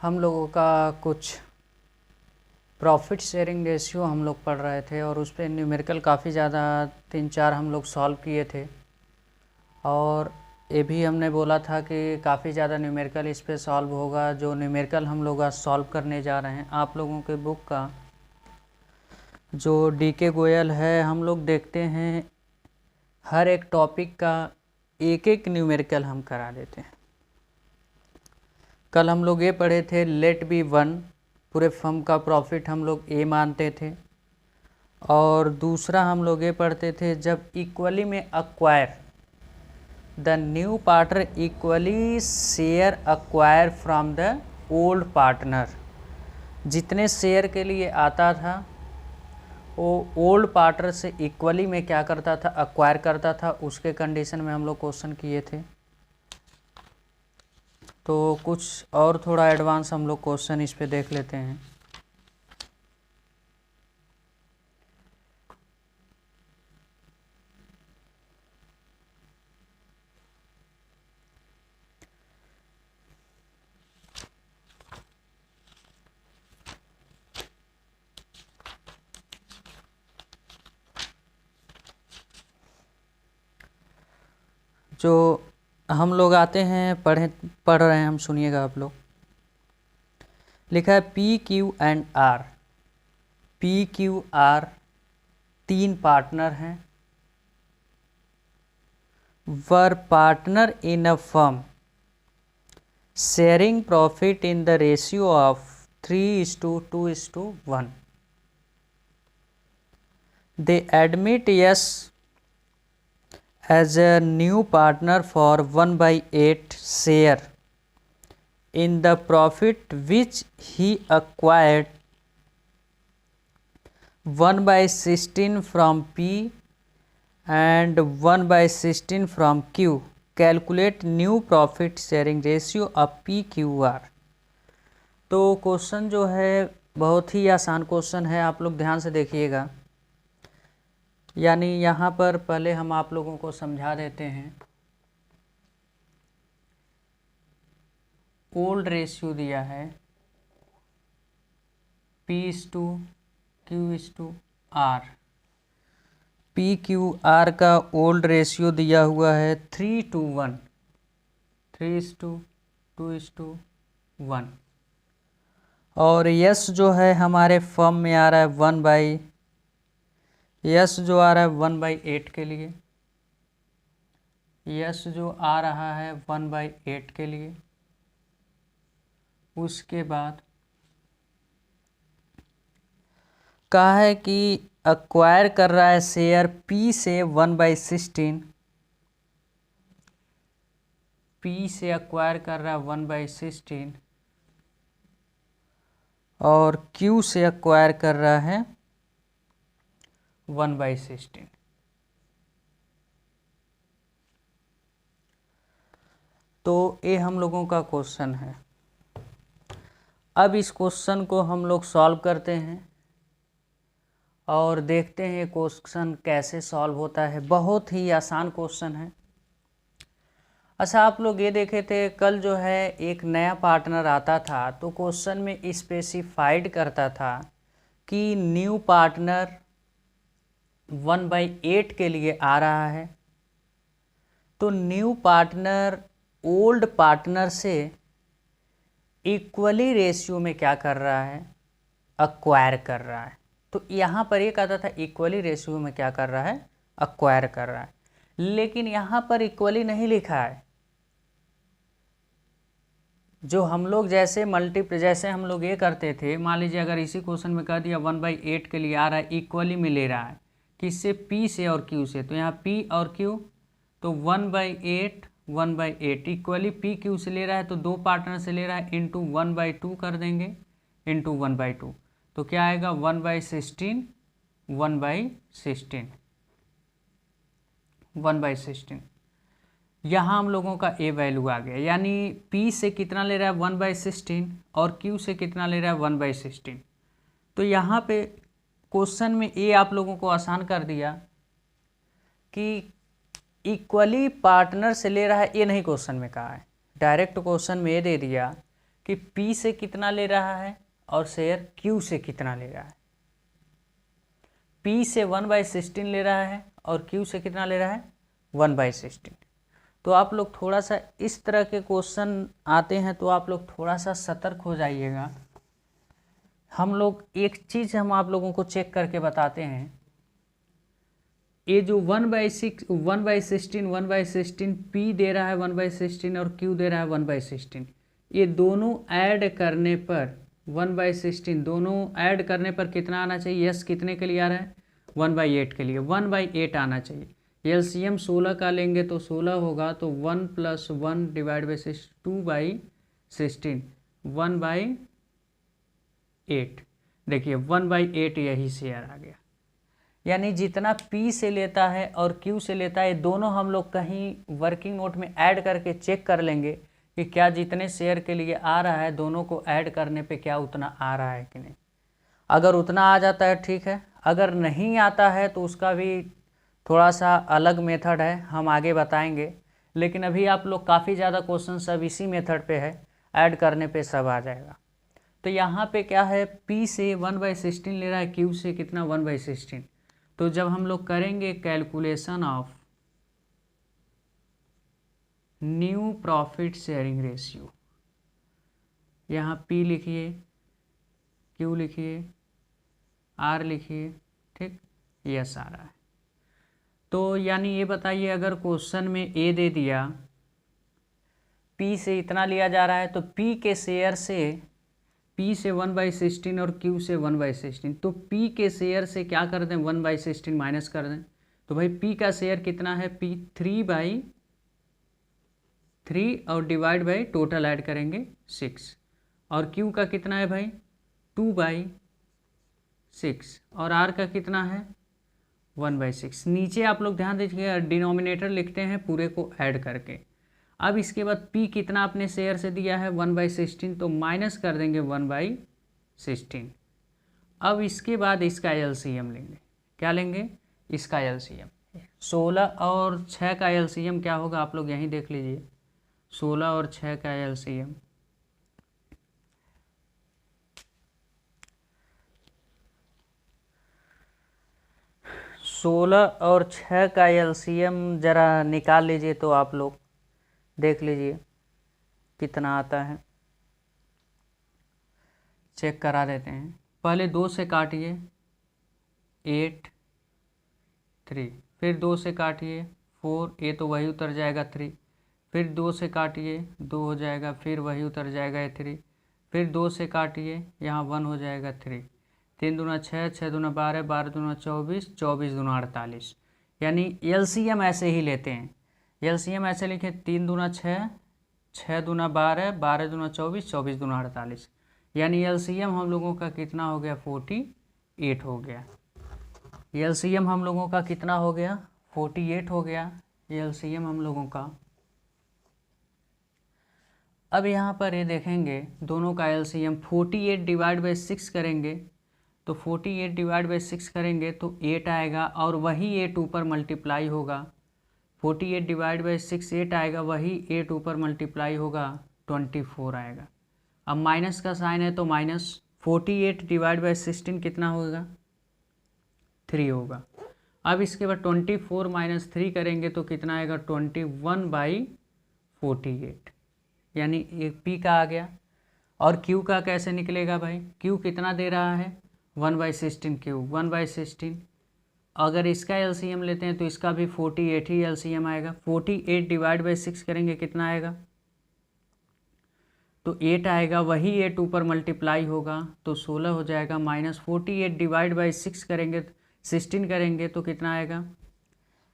हम लोगों का कुछ प्रॉफिट शेयरिंग रेशियो हम लोग पढ़ रहे थे और उस पर न्यूमेरिकल काफ़ी ज़्यादा 3-4 हम लोग सॉल्व किए थे। और ये भी हमने बोला था कि काफ़ी ज़्यादा न्यूमेरिकल इस पे सॉल्व होगा। जो न्यूमेरिकल हम लोग आज सॉल्व करने जा रहे हैं, आप लोगों के बुक का जो DK गोयल है, हम लोग देखते हैं हर एक टॉपिक का एक एक न्यूमेरिकल हम करा देते हैं। कल हम लोग ये पढ़े थे लेट बी वन, पूरे फर्म का प्रॉफिट हम लोग ए मानते थे। और दूसरा हम लोग ये पढ़ते थे जब इक्वली में acquire the new partner equally share acquire from the old partner. जितने शेयर के लिए आता था वो ओल्ड पार्टनर से इक्वली में क्या करता था, अक्वायर करता था। उसके कंडीशन में हम लोग क्वेश्चन किए थे। तो कुछ और थोड़ा एडवांस हम लोग क्वेश्चन इस पे देख लेते हैं। जो हम लोग आते हैं पढ़ रहे हैं हम, सुनिएगा आप लोग। लिखा है PQR। PQR 3 पार्टनर हैं। Were partner in a firm sharing profit in the ratio of 3:2:1। They admit yes as a new partner for 1/8 share in the profit which he acquired 1/16 from P and 1/16 from Q. Calculate new profit sharing ratio of PQR। तो question जो है बहुत ही आसान question है, आप लोग ध्यान से देखिएगा। यानी यहाँ पर पहले हम आप लोगों को समझा देते हैं। ओल्ड रेशियो दिया है P/Q/R। PQR का ओल्ड रेशियो दिया हुआ है 3:1, 3:2:1। और यस जो है हमारे फर्म में आ रहा है 1/8 के लिए। यस जो आ रहा है 1/8 के लिए। उसके बाद कहा है कि अक्वायर कर रहा है शेयर P से 1/16। P से अक्वायर कर रहा है 1/16 और Q से अक्वायर कर रहा है 1/16। तो ये हम लोगों का क्वेश्चन है। अब इस क्वेश्चन को हम लोग सॉल्व करते हैं और देखते हैं क्वेश्चन कैसे सॉल्व होता है। बहुत ही आसान क्वेश्चन है। अच्छा, आप लोग ये देखे थे कल जो है एक नया पार्टनर आता था तो क्वेश्चन में स्पेसिफाइड करता था कि न्यू पार्टनर 1/8 के लिए आ रहा है। तो न्यू पार्टनर ओल्ड पार्टनर से इक्वली रेशियो में क्या कर रहा है, अक्वायर कर रहा है। तो यहाँ पर ये कहता था इक्वली रेशियो में क्या कर रहा है, अक्वायर कर रहा है। लेकिन यहाँ पर इक्वली नहीं लिखा है। जो हम लोग जैसे हम लोग ये करते थे, मान लीजिए अगर इसी क्वेश्चन में कह दिया 1/8 के लिए आ रहा है, इक्वली में ले रहा है किससे, P से और Q से। तो यहाँ P और Q, तो 1/8 इक्वली PQ से ले रहा है तो 2 पार्टनर से ले रहा है, इंटू 1/2 कर देंगे, इंटू 1/2। तो क्या आएगा 1/16, 1/16। यहाँ हम लोगों का ए वैल्यू आ गया। यानी P से कितना ले रहा है 1/16 और Q से कितना ले रहा है 1/16। तो यहाँ पे क्वेश्चन में ए आप लोगों को आसान कर दिया कि इक्वली पार्टनर से ले रहा है, ये नहीं क्वेश्चन में कहा है। डायरेक्ट क्वेश्चन में ये दे दिया कि P से कितना ले रहा है और शेयर Q से कितना ले रहा है। P से 1/16 ले रहा है और Q से कितना ले रहा है 1/16। तो आप लोग थोड़ा सा इस तरह के क्वेश्चन आते हैं तो आप लोग थोड़ा सा सतर्क हो जाइएगा। हम लोग एक चीज़ हम आप लोगों को चेक करके बताते हैं, ये जो 1/16 P दे रहा है 1/16 और Q दे रहा है 1/16, ये दोनों ऐड करने पर 1/16 दोनों ऐड करने पर कितना आना चाहिए। यस कितने के लिए आ रहा है 1/8 के लिए 1/8 आना चाहिए। एलसीएम 16 का लेंगे तो 16 होगा, तो 1 + 1 / 6 2/16 1/8। देखिए 1/8 यही शेयर आ गया। यानी जितना P से लेता है और Q से लेता है दोनों हम लोग कहीं वर्किंग नोट में ऐड करके चेक कर लेंगे कि क्या जितने शेयर के लिए आ रहा है दोनों को ऐड करने पे क्या उतना आ रहा है कि नहीं। अगर उतना आ जाता है ठीक है, अगर नहीं आता है तो उसका भी थोड़ा सा अलग मेथड है, हम आगे बताएंगे। लेकिन अभी आप लोग काफ़ी ज़्यादा क्वेश्चन सब इसी मेथड पे है, ऐड करने पे सब आ जाएगा। तो यहाँ पे क्या है, P से 1/16 ले रहा है, Q से कितना 1/16। तो जब हम लोग करेंगे calculation of new profit sharing ratio, यहाँ P लिखिए, Q लिखिए, R लिखिए, ठीक, यस आ रहा है। तो यानी ये बताइए अगर क्वेश्चन में A दे दिया P से इतना लिया जा रहा है तो P के शेयर से P से 1/16 और Q से 1/16, तो P के शेयर से क्या कर दें 1/16 माइनस कर दें। तो भाई P का शेयर कितना है, P 3/3 और डिवाइड बाई टोटल ऐड करेंगे 6, और Q का कितना है भाई 2/6 और R का कितना है 1/6। नीचे आप लोग ध्यान दीजिएगा डिनोमिनेटर लिखते हैं पूरे को ऐड करके। अब इसके बाद P कितना अपने शेयर से दिया है 1/16, तो माइनस कर देंगे 1/16। अब इसके बाद इसका एलसीएम लेंगे, क्या लेंगे इसका एलसीएम। 16 और 6 का एलसीएम क्या होगा आप लोग यहीं देख लीजिए, 16 और 6 का एलसीएम 16 और 6 का एलसीएम ज़रा निकाल लीजिए तो आप लोग देख लीजिए कितना आता है, चेक करा देते हैं। पहले 2 से काटिए 8 3, फिर 2 से काटिए 4, ये तो वही उतर जाएगा 3, फिर 2 से काटिए 2 हो जाएगा, फिर वही उतर जाएगा 3, फिर 2 से काटिए यहाँ 1 हो जाएगा 3, 3 दूना 6, 6 दूना 12, 12 दूना 24, 24 दूना 48। यानी एलसीएम ऐसे ही लेते हैं, एलसीएम ऐसे लिखे 3 दूना 6, 6 दूना 12, 12 दूना 24, 24 दूना 48। यानी एलसीएम हम लोगों का कितना हो गया 48 हो गया। एलसीएम हम लोगों का कितना हो गया 48 हो गया एलसीएम हम लोगों का। अब यहाँ पर ये देखेंगे दोनों का एलसीएम 48 डिवाइड बाई 6 करेंगे, तो 48 डिवाइड बाई 6 करेंगे तो 8 आएगा और वही 8 ऊपर मल्टीप्लाई होगा। 48 डिवाइड बाई 6 8 आएगा, वही 8 ऊपर मल्टीप्लाई होगा 24 आएगा। अब माइनस का साइन है तो माइनस, 48 डिवाइड बाई 16 कितना होगा 3 होगा। अब इसके बाद 24 माइनस 3 करेंगे तो कितना आएगा 21/48, यानी एक P का आ गया। और Q का कैसे निकलेगा भाई, Q कितना दे रहा है 1/16, Q 1/16। अगर इसका एलसीएम लेते हैं तो इसका भी 48 ही एलसीएम आएगा। 48 डिवाइड बाई 6 करेंगे कितना आएगा, तो 8 आएगा, वही 8 ऊपर मल्टीप्लाई होगा तो 16 हो जाएगा, माइनस 48 डिवाइड बाई 6 करेंगे 16 करेंगे तो कितना आएगा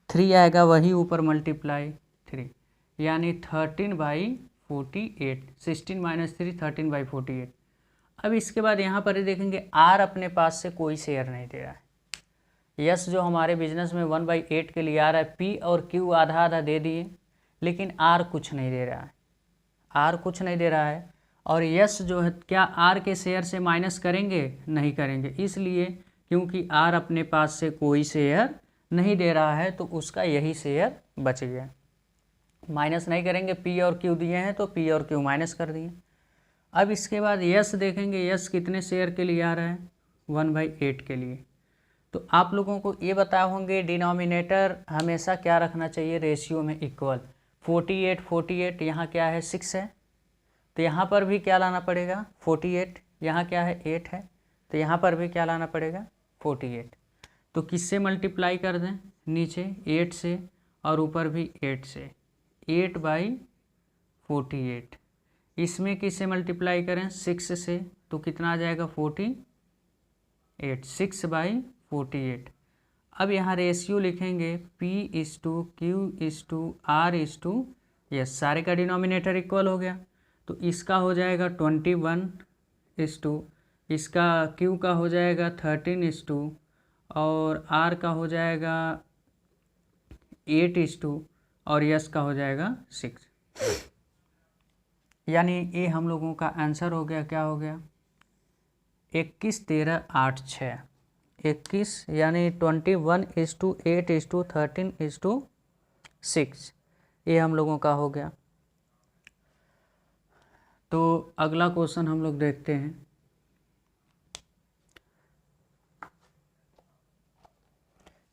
3 आएगा, वही ऊपर मल्टीप्लाई 3, यानी 13/48। 16 माइनस 3 13/48। अब इसके बाद यहाँ पर देखेंगे R अपने पास से कोई शेयर नहीं दे रहा है। यस जो हमारे बिजनेस में 1/8 के लिए आ रहा है, P और Q आधा आधा दे दिए, लेकिन R कुछ नहीं दे रहा है, R कुछ नहीं दे रहा है। और यस जो है क्या R के शेयर से माइनस करेंगे, नहीं करेंगे, इसलिए क्योंकि R अपने पास से कोई शेयर नहीं दे रहा है तो उसका यही शेयर बच गया। माइनस नहीं करेंगे, P और Q दिए हैं तो P और Q माइनस कर दिए। अब इसके बाद यस देखेंगे, यस कितने शेयर के लिए आ रहा है, 1/8 के लिए। तो आप लोगों को ये बताए होंगे डिनोमिनेटर हमेशा क्या रखना चाहिए, रेशियो में इक्वल। 48 यहाँ क्या है 6 है, तो यहाँ पर भी क्या लाना पड़ेगा 48, यहाँ क्या है 8 है, तो यहाँ पर भी क्या लाना पड़ेगा 48। तो किससे मल्टीप्लाई कर दें, नीचे 8 से और ऊपर भी 8 से, 8/48। इसमें किससे मल्टीप्लाई करें 6 से, तो कितना आ जाएगा 48, 6/48। अब यहाँ रेशियो लिखेंगे P/Q/R/, सारे का डिनोमिनेटर इक्वल हो गया, तो इसका हो जाएगा 21, इसका Q का हो जाएगा 13, और R का हो जाएगा 8, और यस का हो जाएगा 6। यानी ये हम लोगों का आंसर हो गया, क्या हो गया 21, 13, 8, 6, 21, यानी 21:8:13:6, ये हम लोगों का हो गया। तो अगला क्वेश्चन हम लोग देखते हैं।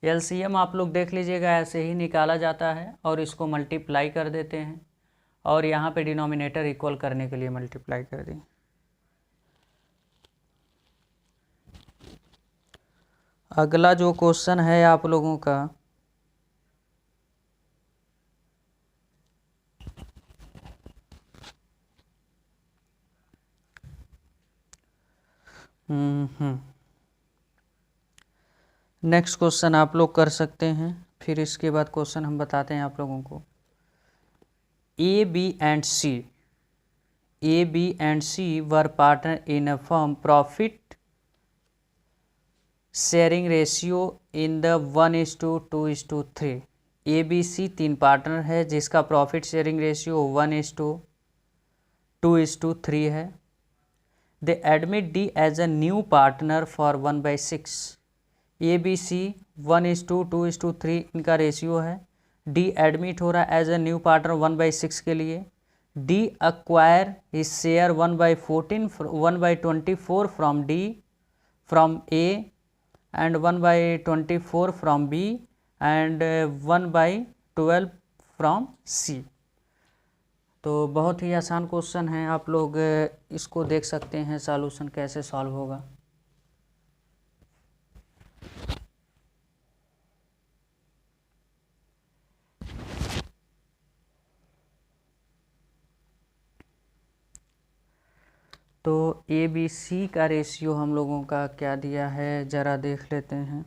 एलसीएम आप लोग देख लीजिएगा, ऐसे ही निकाला जाता है और इसको मल्टीप्लाई कर देते हैं, और यहाँ पे डिनोमिनेटर इक्वल करने के लिए मल्टीप्लाई कर दें। अगला जो क्वेश्चन है आप लोगों का, नेक्स्ट क्वेश्चन आप लोग कर सकते हैं, फिर इसके बाद क्वेश्चन हम बताते हैं आप लोगों को। A B and C were partner in a firm, profit sharing ratio in the 1:2:3। A B C 3 partner है जिसका प्रॉफिट शेयरिंग रेशियो 1:2:3 है। They admit D as a new partner for 1/6। A B C 1:2:3 इनका ratio है। D admit हो रहा है as a new partner 1/6 के लिए। D acquire his share 1/24 from A and 1/24 from B and 1/12 from C। तो बहुत ही आसान क्वेश्चन है, आप लोग इसको देख सकते हैं सॉल्यूशन कैसे सॉल्व होगा। तो ए बी सी का रेशियो हम लोगों का क्या दिया है, ज़रा देख लेते हैं।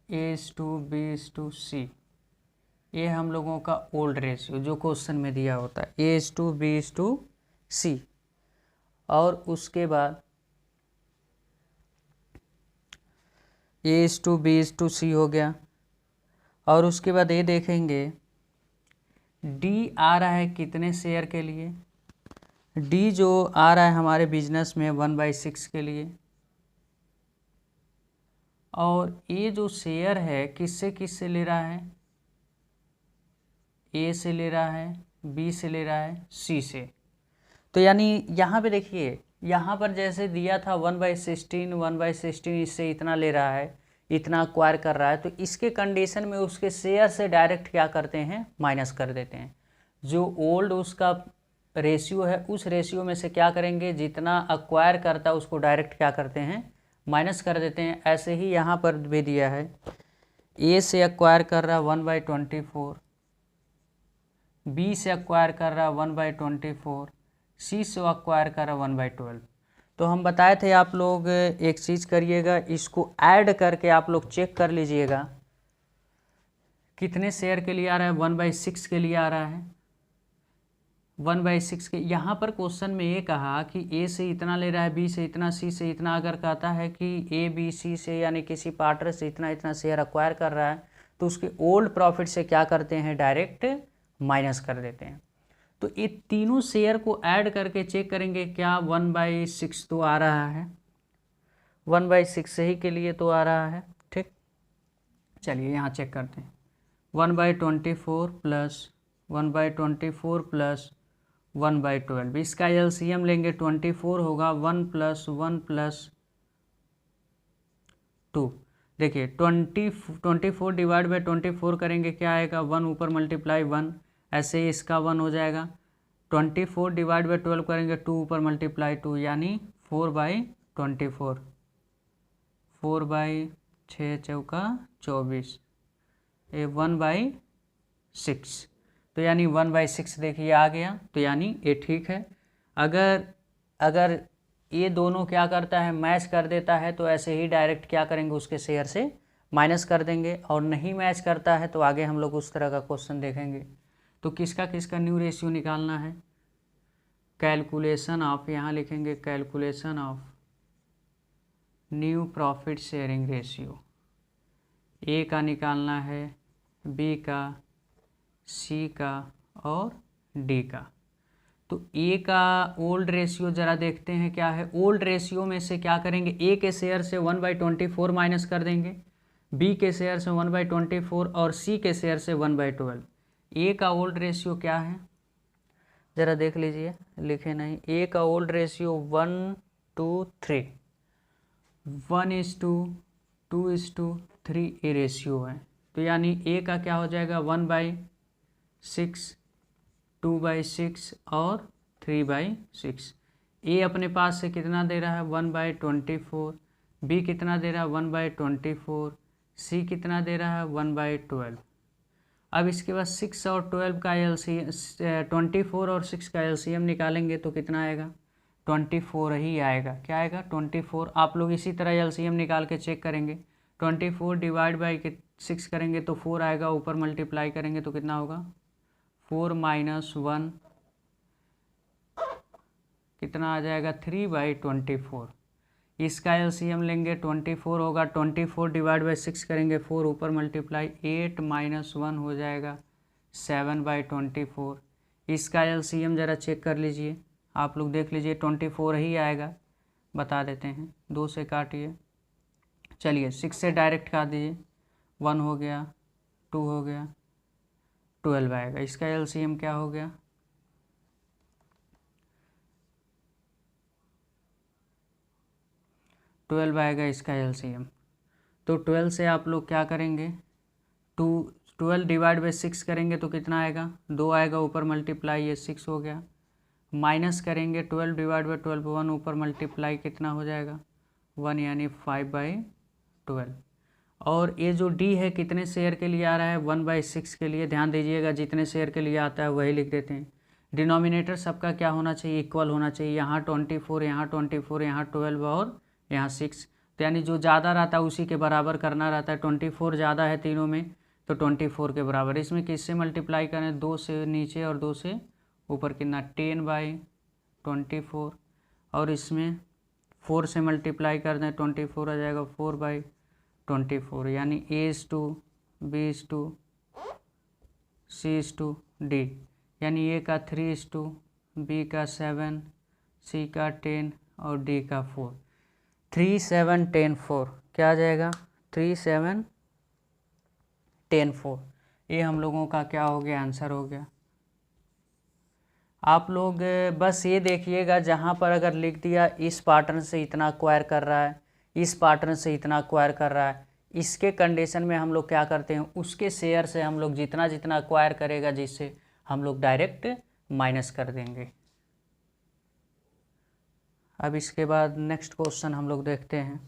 A/B/C, ये हम लोगों का ओल्ड रेशियो जो क्वेश्चन में दिया होता है, A/B/C। और उसके बाद A/B/C हो गया, और उसके बाद ये देखेंगे डी आ रहा है कितने शेयर के लिए। डी जो आ रहा है हमारे बिजनेस में 1/6 के लिए, और ये जो शेयर है किससे ले रहा है, ए से ले रहा है, बी से ले रहा है, सी से। तो यानी यहाँ पे देखिए, यहाँ पर जैसे दिया था 1/16 इससे इतना ले रहा है, इतना अक्वायर कर रहा है, तो इसके कंडीशन में उसके शेयर से डायरेक्ट क्या करते हैं, माइनस कर देते हैं। जो ओल्ड उसका रेशियो है उस रेशियो में से क्या करेंगे, जितना अक्वायर करता है उसको डायरेक्ट क्या करते हैं, माइनस कर देते हैं। ऐसे ही यहाँ पर भी दिया है, ए से अक्वायर कर रहा है 1/24, बी से अक्वायर कर रहा है 1/24, सी से अक्वायर कर रहा है 1/12। तो हम बताए थे आप लोग एक चीज़ करिएगा, इसको ऐड करके आप लोग चेक कर लीजिएगा कितने शेयर के लिए आ रहा है, 1/6 के लिए आ रहा है, 1/6 के। यहाँ पर क्वेश्चन में ये कहा कि ए से इतना ले रहा है, बी से इतना, सी से इतना। अगर कहता है कि ए बी सी से यानी किसी पार्टनर से इतना इतना शेयर अक्वायर कर रहा है, तो उसके ओल्ड प्रॉफिट से क्या करते हैं, डायरेक्ट माइनस कर देते हैं। तो ये तीनों शेयर को ऐड करके चेक करेंगे क्या 1/6 तो आ रहा है, 1/6 सही के लिए तो आ रहा है। ठीक, चलिए यहाँ चेक करते हैं। 1/24 प्लस 1/24 प्लस 1/12। इसका एलसीएम लेंगे 24 होगा 1 + 1 + 2। देखिए 24 डिवाइड बाई 24 करेंगे क्या आएगा, 1 ऊपर मल्टीप्लाई 1, ऐसे ही इसका 1 हो जाएगा। 24 डिवाइड बाई 12 करेंगे 2 ऊपर मल्टीप्लाई 2, यानी 4/24। 4/6 चौका 24, ये 1/6, तो यानी 1/6 देखिए आ गया, तो यानी ये ठीक है। अगर ये दोनों क्या करता है, मैच कर देता है, तो ऐसे ही डायरेक्ट क्या करेंगे, उसके शेयर से माइनस कर देंगे, और नहीं मैच करता है तो आगे हम लोग उस तरह का क्वेश्चन देखेंगे। तो किसका किसका न्यू रेशियो निकालना है, कैलकुलेशन ऑफ, यहाँ लिखेंगे calculation of new profit sharing ratio. A का निकालना है, बी का, सी का और डी का। तो ए का ओल्ड रेशियो ज़रा देखते हैं क्या है। ओल्ड रेशियो में से क्या करेंगे, ए के शेयर से 1/24 माइनस कर देंगे, बी के शेयर से 1/24 और सी के शेयर से 1/12। ए का ओल्ड रेशियो क्या है, ज़रा देख लीजिए, लिखे नहीं। ए का ओल्ड रेशियो 1:3, 1:2:3 ए रेशियो है। तो यानी ए का क्या हो जाएगा, 1/6, 2/6 और 3/6। ए अपने पास से कितना दे रहा है, 1/24, बी कितना दे रहा है 1/24, सी कितना दे रहा है 1/12। अब इसके बाद 6 और 12 का एलसीएम, 24 और 6 का एलसीएम निकालेंगे तो कितना आएगा, 24 ही आएगा। क्या आएगा, 24। आप लोग इसी तरह एलसीएम निकाल के चेक करेंगे। 24 डिवाइड बाई 6 करेंगे तो 4 आएगा, ऊपर मल्टीप्लाई करेंगे तो कितना होगा, 4 - 1 कितना आ जाएगा, 3/24। इसका एलसीएम लेंगे 24 होगा, 24 डिवाइड बाई 6 करेंगे, 4 ऊपर मल्टीप्लाई, 8 - 1 हो जाएगा 7/24। इसका एलसीएम ज़रा चेक कर लीजिए, आप लोग देख लीजिए, 24 ही आएगा, बता देते हैं, 2 से काटिए, चलिए 6 से डायरेक्ट काट दीजिए, 1 हो गया, 2 हो गया, 12 आएगा। इसका एलसीएम क्या हो गया, 12 आएगा इसका एलसीएम। तो 12 से आप लोग क्या करेंगे, 12 डिवाइड बाई 6 करेंगे तो कितना आएगा, 2 आएगा, ऊपर मल्टीप्लाई, ये 6 हो गया। माइनस करेंगे 12 डिवाइड बाई 12, 1 ऊपर मल्टीप्लाई कितना हो जाएगा, 1, यानी 5/12। और ये जो डी है कितने शेयर के लिए आ रहा है, 1/6 के लिए। ध्यान दीजिएगा, जितने शेयर के लिए आता है वही लिख देते हैं। डिनोमिनेटर सबका क्या होना चाहिए, इक्वल होना चाहिए। यहाँ 24, यहाँ 24, यहाँ 12 और यहाँ 6, तो यानी जो ज़्यादा रहता है उसी के बराबर करना रहता है। 24 ज़्यादा है तीनों में, तो 24 के बराबर। इसमें किससे मल्टीप्लाई करें, 2 से नीचे और 2 से ऊपर, कितना, 10/24, और इसमें 4 से मल्टीप्लाई कर दें, 24 आ जाएगा 4/24, यानी A:2, B:2, C:2, D, यानी A का 3:2, B का 7, C का 10 और D का 4। 3, 7, 10, 4 क्या आ जाएगा, 3, 7, 10, 4। ये हम लोगों का क्या हो गया, आंसर हो गया। आप लोग बस ये देखिएगा, जहाँ पर अगर लिख दिया इस पैटर्न से इतना एक्वायर कर रहा है, इस पैटर्न से इतना एक्वायर कर रहा है, इसके कंडीशन में हम लोग क्या करते हैं, उसके शेयर से हम लोग जितना जितना एक्वायर करेगा, जिससे हम लोग डायरेक्ट माइनस कर देंगे। अब इसके बाद नेक्स्ट क्वेश्चन हम लोग देखते हैं।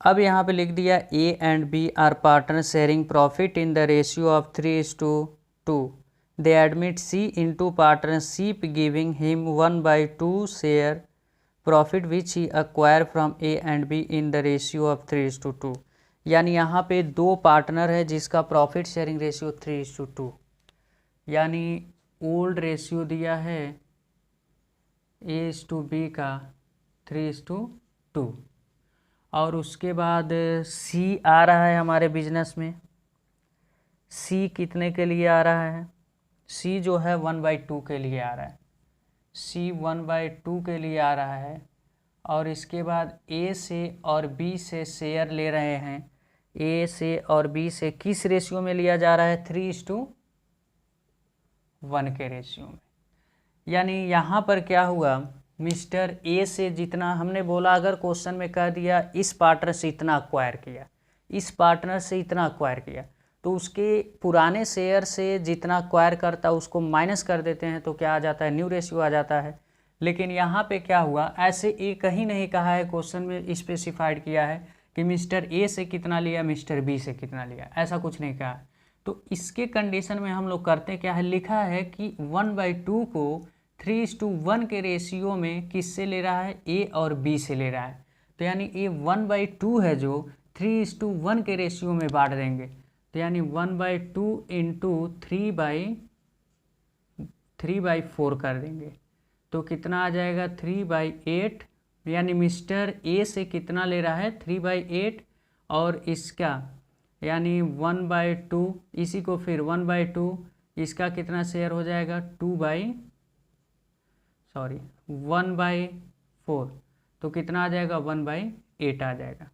अब यहाँ पे लिख दिया A and B are partner sharing profit in the ratio of 3:2। They admit C into partnership giving him 1/2 share profit which he acquire from A and B in the ratio of 3:2। यानी यहाँ पे दो partner है जिसका profit sharing ratio 3:2, यानी old ratio दिया है A:B का 3:2, और उसके बाद C आ रहा है हमारे बिजनेस में। C कितने के लिए आ रहा है, C जो है 1/2 के लिए आ रहा है, C 1/2 के लिए आ रहा है। और इसके बाद ए से और बी से शेयर ले रहे हैं। ए से और बी से किस रेशियो में लिया जा रहा है? 3:1 के रेशियो में। यानी यहाँ पर क्या हुआ, मिस्टर ए से जितना हमने बोला, अगर क्वेश्चन में कह दिया इस पार्टनर से इतना अक्वायर किया, इस पार्टनर से इतना अक्वायर किया, तो उसके पुराने शेयर से जितना अक्वायर करता उसको माइनस कर देते हैं, तो क्या आ जाता है? न्यू रेशियो आ जाता है। लेकिन यहाँ पे क्या हुआ, ऐसे ए कहीं नहीं कहा है, क्वेश्चन में स्पेसिफाइड किया है कि मिस्टर ए से कितना लिया, मिस्टर बी से कितना लिया, ऐसा कुछ नहीं कहा। तो इसके कंडीशन में हम लोग करते क्या है, लिखा है कि 1/2 को 3:1 के रेशियो में किससे ले रहा है? ए और बी से ले रहा है। तो यानी ये 1/2 है जो 3:1 के रेशियो में बांट देंगे। तो यानी 1/2 इंटू 3/4 कर देंगे, तो कितना आ जाएगा? 3/8। यानी मिस्टर ए से कितना ले रहा है? 3/8, और इसका यानी 1/2, इसी को फिर 1/2, इसका कितना शेयर हो जाएगा? 1/4, तो कितना आ जाएगा? 1/8 आ जाएगा।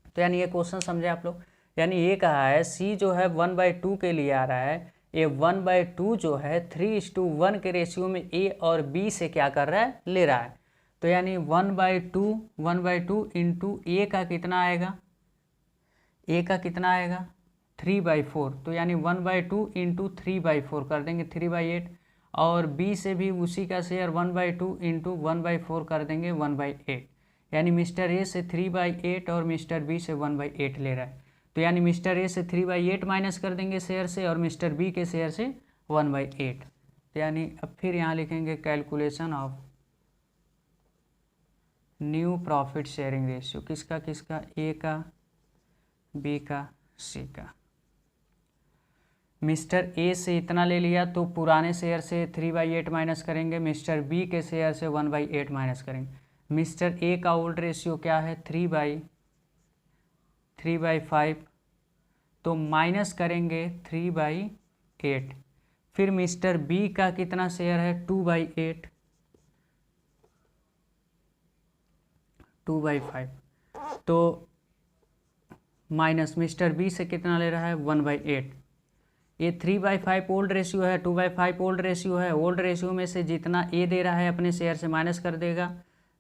तो यानी ये क्वेश्चन समझे आप लोग। यानी ये कहा है सी जो है 1/2 के लिए आ रहा है, ये 1/2 जो है 3:1 के रेशियो में ए और बी से क्या कर रहा है? ले रहा है। तो यानी 1/2 इंटू ए का कितना आएगा? ए का कितना आएगा? 3/4। तो यानी 1/2 इंटू 3/4 कर देंगे, 3/8। और बी से भी उसी का शेयर 1/2 इंटू 1/4 कर देंगे, 1/8। यानी मिस्टर ए से 3/8 और मिस्टर बी से 1/8 ले रहा है। तो यानी मिस्टर ए से 3/8 माइनस कर देंगे शेयर से, और मिस्टर बी के शेयर से 1/8। तो यानी अब फिर यहाँ लिखेंगे calculation of new profit sharing ratio, किसका किसका? ए का, बी का, सी का। मिस्टर ए से इतना ले लिया तो पुराने शेयर से 3/8 माइनस करेंगे, मिस्टर बी के शेयर से 1/8 माइनस करेंगे। मिस्टर ए का ओल्ड रेशियो क्या है? 3/5, तो माइनस करेंगे 3/8। फिर मिस्टर बी का कितना शेयर है? 2/8, 2/5, तो माइनस मिस्टर बी से कितना ले रहा है? 1/8। ये 3/5 ओल्ड रेशियो है, 2/5 ओल्ड रेशियो है। ओल्ड रेशियो में से जितना ए दे रहा है अपने शेयर से माइनस कर देगा,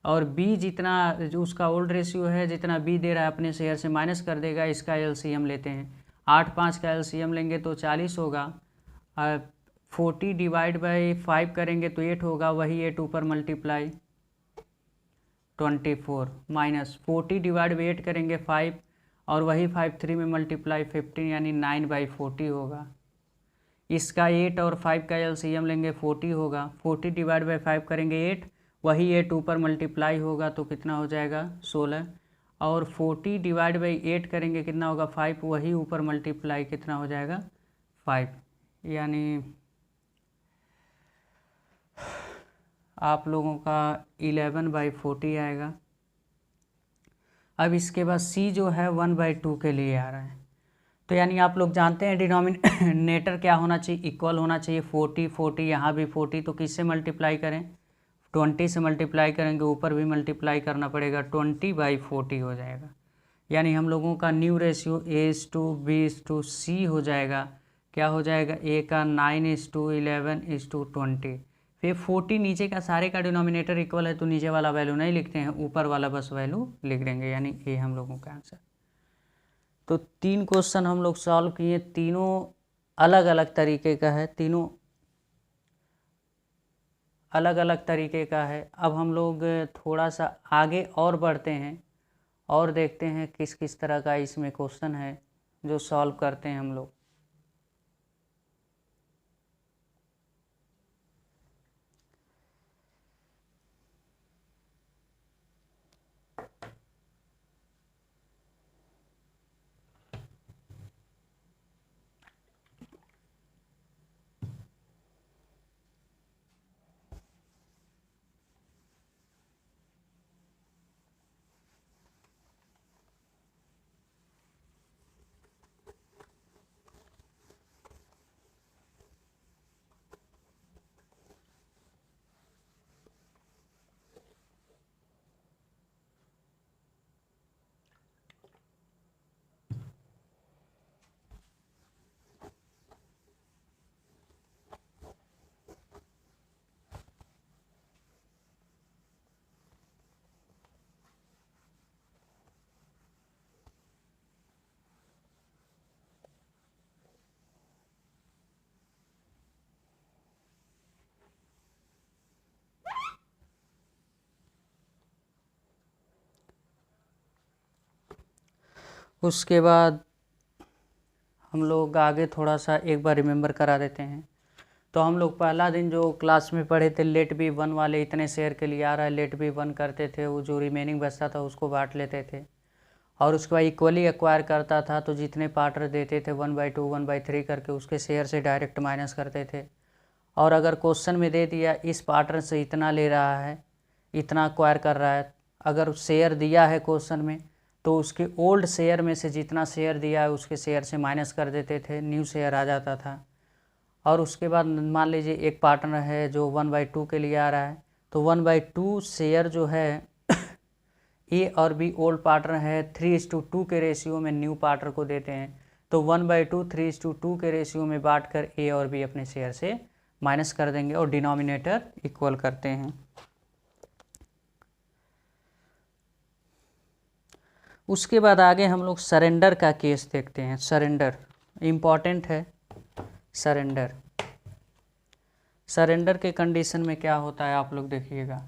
और बी जितना जो उसका ओल्ड रेशियो है, जितना बी दे रहा है अपने शेयर से माइनस कर देगा। इसका एलसीएम लेते हैं, 8 5 का एलसीएम लेंगे तो 40 होगा। 40 डिवाइड बाई 5 करेंगे तो 8 होगा, वही 8 ऊपर मल्टीप्लाई 24, माइनस 40 डिवाइड बाई 8 करेंगे 5, और वही 5 3 में मल्टीप्लाई 15, यानी 9/40 होगा। इसका 8 और 5 का एलसीएम लेंगे 40 होगा, 40 डिवाइड बाई 5 करेंगे 8, वही 8 ऊपर मल्टीप्लाई होगा तो कितना हो जाएगा? 16, और 40 डिवाइड बाई 8 करेंगे कितना होगा? 5, वही ऊपर मल्टीप्लाई कितना हो जाएगा? 5। यानी आप लोगों का 11/40 आएगा। अब इसके बाद सी जो है 1/2 के लिए आ रहा है। तो यानी आप लोग जानते हैं डिनोमिनेटर क्या होना चाहिए? इक्वल होना चाहिए। 40 40, यहाँ भी 40, तो किससे मल्टीप्लाई करें? 20 से मल्टीप्लाई करेंगे, ऊपर भी मल्टीप्लाई करना पड़ेगा, 20/40 हो जाएगा। यानी हम लोगों का न्यू रेशियो A/B/C हो जाएगा। क्या हो जाएगा? ए का 9:11:20। फिर 40 नीचे का सारे का डिनोमिनेटर इक्वल है, तो नीचे वाला वैल्यू नहीं लिखते हैं, ऊपर वाला बस वैल्यू लिख देंगे। यानी ए हम लोगों का आंसर। तो 3 क्वेश्चन हम लोग सॉल्व किए, तीनों अलग अलग तरीके का है, तीनों अलग अलग तरीके का है। अब हम लोग थोड़ा सा आगे और बढ़ते हैं और देखते हैं किस किस तरह का इसमें क्वेश्चन है जो सॉल्व करते हैं हम लोग। उसके बाद हम लोग आगे थोड़ा सा एक बार रिमेंबर करा देते हैं। तो हम लोग पहला दिन जो क्लास में पढ़े थे लेट बी वन वाले, इतने शेयर के लिए आ रहा है, लेट बी वन करते थे, वो जो रिमेनिंग बचता था उसको बांट लेते थे और उसके बाद इक्वली एक्वायर करता था। तो जितने पार्टनर देते थे 1/2 1/3 करके उसके शेयर से डायरेक्ट माइनस करते थे। और अगर क्वेश्चन में दे दिया इस पार्टनर से इतना ले रहा है, इतना एक्वायर कर रहा है, अगर शेयर दिया है क्वेश्चन में तो उसके ओल्ड शेयर में से जितना शेयर दिया है उसके शेयर से माइनस कर देते थे, न्यू शेयर आ जाता था। और उसके बाद मान लीजिए एक पार्टनर है जो 1/2 के लिए आ रहा है, तो 1/2 शेयर जो है ए और बी ओल्ड पार्टनर है 3:2 के रेशियो में न्यू पार्टनर को देते हैं। तो 1/2 3:2 के रेशियो में बांट कर ए और बी अपने शेयर से माइनस कर देंगे और डिनोमिनेटर इक्वल करते हैं। उसके बाद आगे हम लोग सरेंडर का केस देखते हैं। सरेंडर इम्पॉर्टेंट है। सरेंडर के कंडीशन में क्या होता है आप लोग देखिएगा।